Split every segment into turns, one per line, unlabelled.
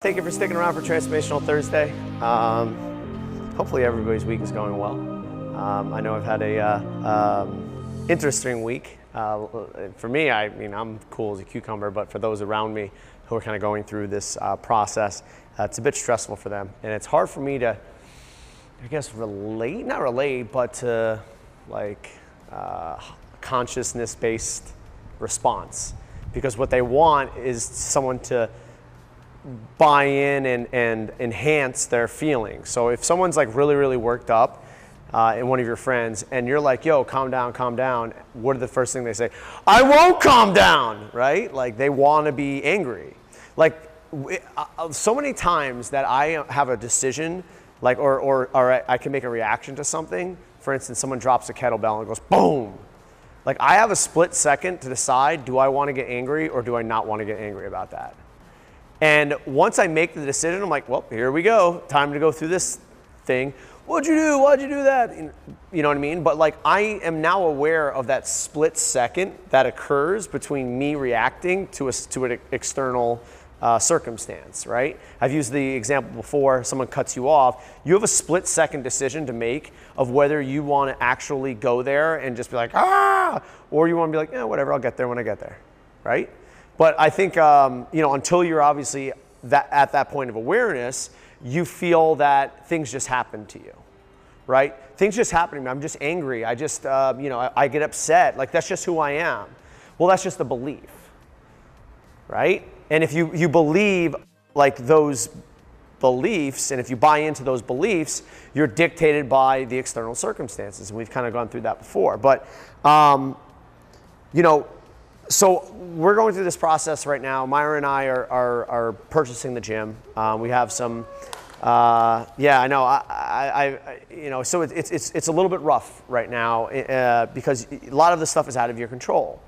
Thank you for sticking around for Transformational Thursday. Hopefully everybody's week is going well. I know I've had a interesting week. For me, I mean, I'm cool as a cucumber, but for those around me who are kind of going through this process, it's a bit stressful for them. And it's hard for me to, I guess, not relate, but to like consciousness-based response. Because what they want is someone to buy in and enhance their feelings. So if someone's like really worked up in one of your friends and you're like, yo, calm down, what are the first thing they say? I won't calm down, right? Like they want to be angry. Like so many times that I have a decision, like or I can make a reaction to something. For instance, someone drops a kettlebell and it goes boom. Like I have a split second to decide, do I want to get angry or do I not want to get angry about that? And once I make the decision, I'm like, well, here we go. Time to go through this thing. What'd you do? Why'd you do that? You know what I mean? But like, I am now aware of that split second that occurs between me reacting to an external circumstance, right? I've used the example before, someone cuts you off. You have a split second decision to make of whether you want to actually go there and just be like, ah, or you want to be like, yeah, whatever, I'll get there when I get there, right? But I think, until you're obviously at that point of awareness, you feel that things just happen to you, right? Things just happen to me. I'm just angry. I just, I get upset. Like, that's just who I am. Well, that's just a belief, right? And if you believe like those beliefs, and if you buy into those beliefs, you're dictated by the external circumstances. And we've kind of gone through that before. But, so we're going through this process right now. Myra and I are purchasing the gym. We have some, I know. So it's a little bit rough right now because a lot of the stuff is out of your control,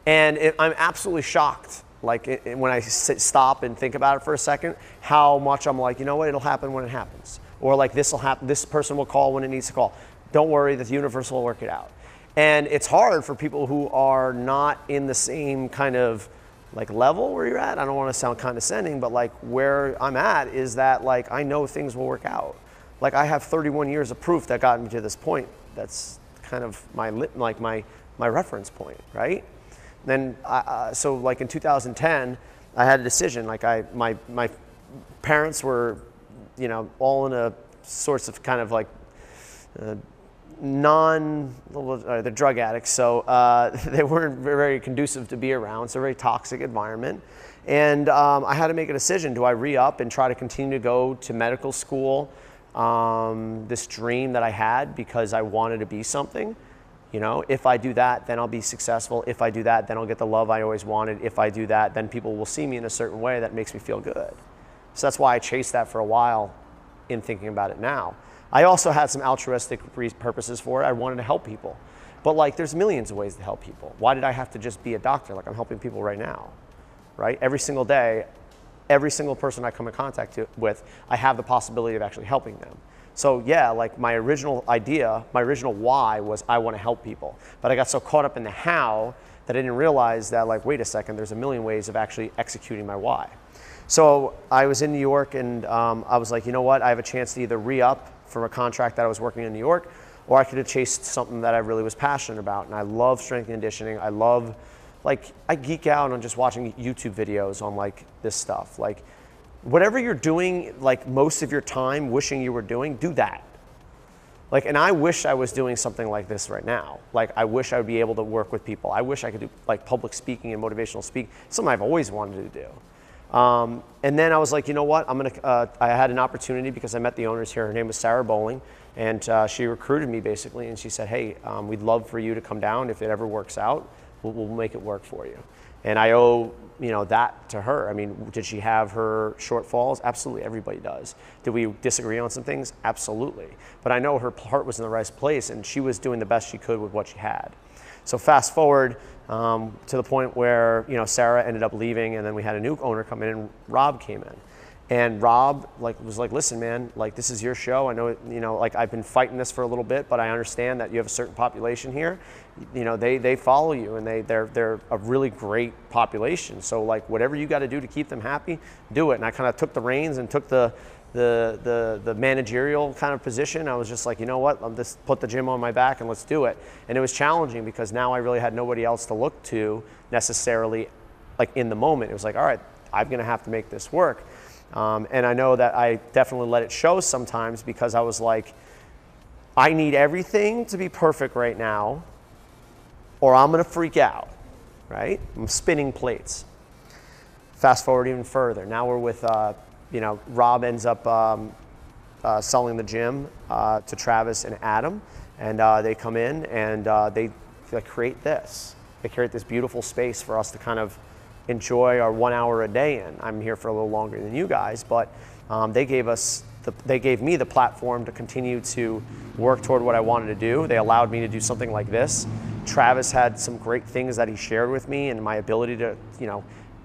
and I'm absolutely shocked. Like when I stop and think about it for a second, how much I'm like, you know what? It'll happen when it happens, or like this will happen. This person will call when it needs to call. Don't worry, the universe will work it out. And it's hard for people who are not in the same kind of like level where you're at. I don't want to sound condescending, but like where I'm at is that like I know things will work out. Like I have 31 years of proof that got me to this point. That's kind of my reference point, right? Then so like in 2010, I had a decision. Like my parents were, all in a sorts of kind of like they're drug addicts, so they weren't very conducive to be around. It's a very toxic environment. And I had to make a decision. Do I re-up and try to continue to go to medical school, this dream that I had because I wanted to be something? If I do that, then I'll be successful. If I do that, then I'll get the love I always wanted. If I do that, then people will see me in a certain way that makes me feel good. So that's why I chased that for a while in thinking about it now. I also had some altruistic purposes for it. I wanted to help people. But like there's millions of ways to help people. Why did I have to just be a doctor? Like I'm helping people right now, right? Every single day, every single person I come in contact with, I have the possibility of actually helping them. So yeah, like my original idea, my original why was I want to help people. But I got so caught up in the how that I didn't realize that like, wait a second, there's a million ways of actually executing my why. So I was in New York and I was like, you know what? I have a chance to either re-up from a contract that I was working in New York, or I could have chased something that I really was passionate about. And I love strength and conditioning. I love, like, I geek out on just watching YouTube videos on like this stuff. Like whatever you're doing, like most of your time wishing you were doing, do that. Like, and I wish I was doing something like this right now. Like I wish I would be able to work with people. I wish I could do like public speaking and motivational speaking, something I've always wanted to do. And then I was like, you know what, I had an opportunity because I met the owners here. Her name was Sarah Bowling, and she recruited me basically, and she said, hey, we'd love for you to come down. If it ever works out, we'll make it work for you. And I owe, that to her. I mean, did she have her shortfalls? Absolutely, everybody does. Did we disagree on some things? Absolutely. But I know her heart was in the right place, and she was doing the best she could with what she had. So fast forward to the point where Sarah ended up leaving, and then we had a new owner come in, and Rob came in. And Rob was like, listen, man, like this is your show. I know, like I've been fighting this for a little bit, but I understand that you have a certain population here. They follow you, and they're a really great population. So like whatever you got to do to keep them happy, do it. And I kind of took the reins and took the managerial kind of position. I was just like, you know what, I'll just put the gym on my back and let's do it. And it was challenging because now I really had nobody else to look to necessarily, like in the moment. It was like, all right, I'm gonna have to make this work. And I know that I definitely let it show sometimes because I was like, I need everything to be perfect right now or I'm gonna freak out, right? I'm spinning plates. Fast forward even further. Now we're with, Rob ends up selling the gym to Travis and Adam, and they come in and they create this. They create this beautiful space for us to kind of enjoy our 1 hour a day in. I'm here for a little longer than you guys, but they gave me the platform to continue to work toward what I wanted to do. They allowed me to do something like this. Travis had some great things that he shared with me and my ability to,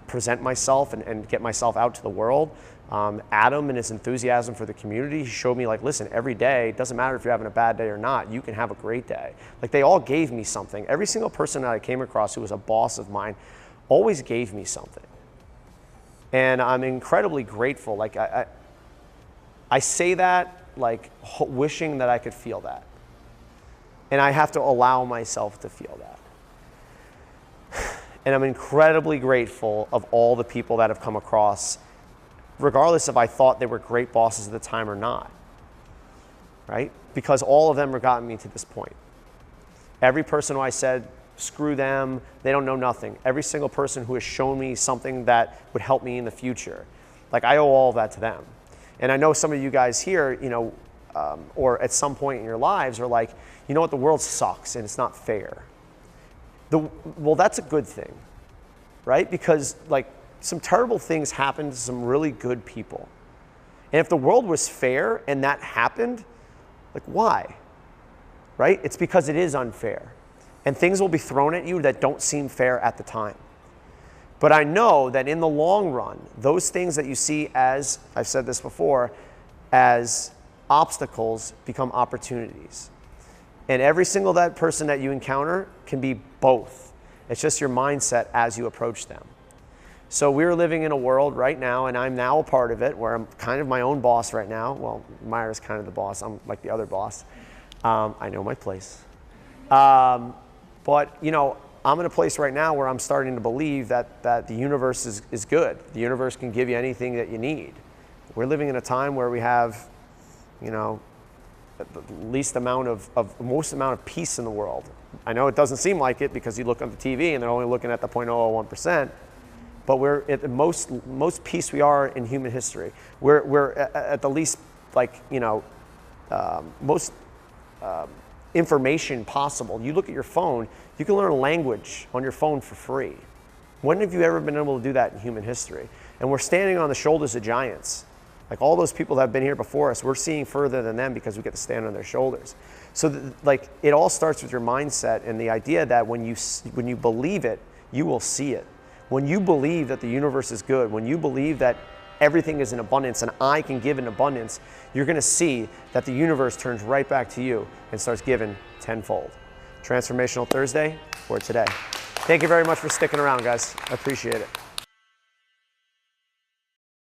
present myself and get myself out to the world. Adam and his enthusiasm for the community, he showed me like, listen, every day, it doesn't matter if you're having a bad day or not, you can have a great day. Like they all gave me something. Every single person that I came across who was a boss of mine always gave me something. And I'm incredibly grateful. Like I say that like wishing that I could feel that. And I have to allow myself to feel that. And I'm incredibly grateful of all the people that have come across, regardless if I thought they were great bosses at the time or not, right? Because all of them have gotten me to this point. Every person who I said, screw them, they don't know nothing. Every single person who has shown me something that would help me in the future. Like I owe all of that to them. And I know some of you guys here, or at some point in your lives are like, you know what, the world sucks and it's not fair. Well, that's a good thing, right? Because like some terrible things happen to some really good people. And if the world was fair and that happened, like why? Right? It's because it is unfair. And things will be thrown at you that don't seem fair at the time. But I know that in the long run, those things that you see as, I've said this before, as obstacles become opportunities. And every single person that you encounter can be both. It's just your mindset as you approach them. So we're living in a world right now, and I'm now a part of it, where I'm kind of my own boss right now. Well, Myra's kind of the boss. I'm like the other boss. I know my place. But, I'm in a place right now where I'm starting to believe that the universe is good. The universe can give you anything that you need. We're living in a time where we have, the most amount of peace in the world. I know it doesn't seem like it because you look on the TV and they're only looking at the 0.001%, but we're at the most peace we are in human history. We're at the least most information possible. You look at your phone, you can learn a language on your phone for free. When have you ever been able to do that in human history? And we're standing on the shoulders of giants. Like all those people that have been here before us, we're seeing further than them because we get to stand on their shoulders. So it all starts with your mindset and the idea that when you believe it, you will see it. When you believe that the universe is good, when you believe that everything is in abundance and I can give in abundance, you're gonna see that the universe turns right back to you and starts giving tenfold. Transformational Thursday for today. Thank you very much for sticking around, guys. I appreciate it.